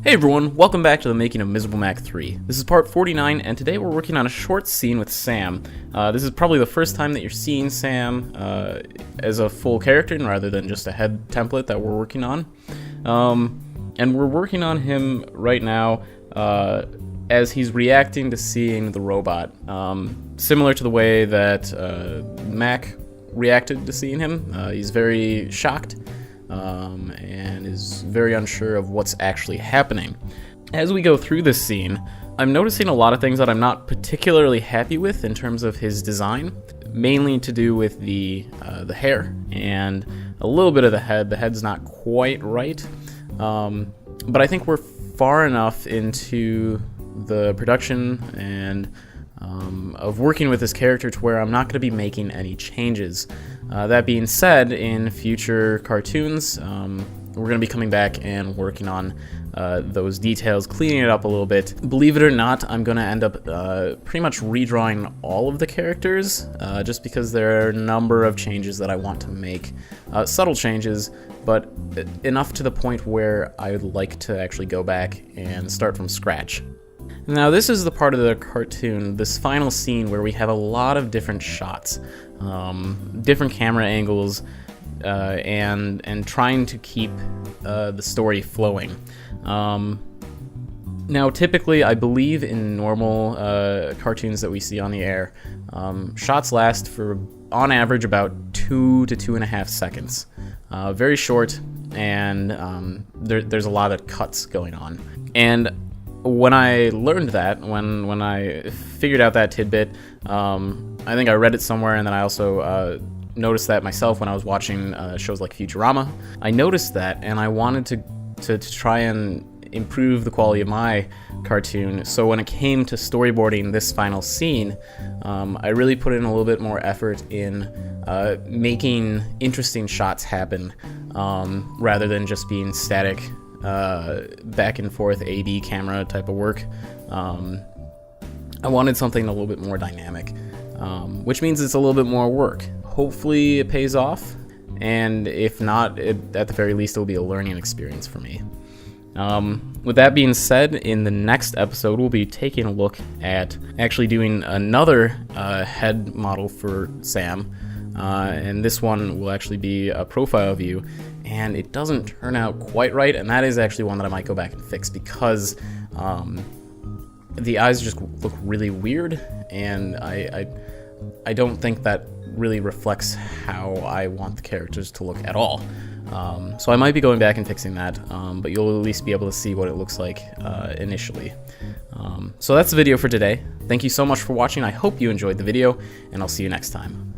Hey everyone, welcome back to the making of MiserableMac 3. This is part 49, and today we're working on a short scene with Sam. This is probably the first time that you're seeing Sam as a full character rather than just a head template that we're working on. And we're working on him right now as he's reacting to seeing the robot, similar to the way that Mac reacted to seeing him. He's very shocked. And is very unsure of what's actually happening. As we go through this scene, I'm noticing a lot of things that I'm not particularly happy with in terms of his design, mainly to do with the hair and a little bit of the head. The head's not quite right, but I think we're far enough into the production and of working with this character to where I'm not going to be making any changes. That being said, in future cartoons, we're going to be coming back and working on those details, cleaning it up a little bit. Believe it or not, I'm going to end up pretty much redrawing all of the characters, just because there are a number of changes that I want to make. Subtle changes, but enough to the point where I would like to actually go back and start from scratch. Now this is the part of the cartoon, this final scene, where we have a lot of different shots, different camera angles, and trying to keep the story flowing. Now typically, I believe in normal cartoons that we see on the air, shots last for, on average, about 2 to 2.5 seconds. Very short, and there's a lot of cuts going on. And when I learned that, when I figured out that tidbit, I think I read it somewhere, and then I also noticed that myself when I was watching shows like Futurama. I noticed that, and I wanted to try and improve the quality of my cartoon. So when it came to storyboarding this final scene, I really put in a little bit more effort in making interesting shots happen, rather than just being static back and forth A/B camera type of work. I wanted something a little bit more dynamic, which means it's a little bit more work. Hopefully it pays off, and if not, at the very least it'll be a learning experience for me. With that being said, in the next episode we'll be taking a look at actually doing another head model for Sam, and this one will actually be a profile view, and it doesn't turn out quite right, and that is actually one that I might go back and fix, because the eyes just look really weird, and I don't think that really reflects how I want the characters to look at all. So I might be going back and fixing that, but you'll at least be able to see what it looks like initially. So that's the video for today. Thank you so much for watching. I hope you enjoyed the video, and I'll see you next time.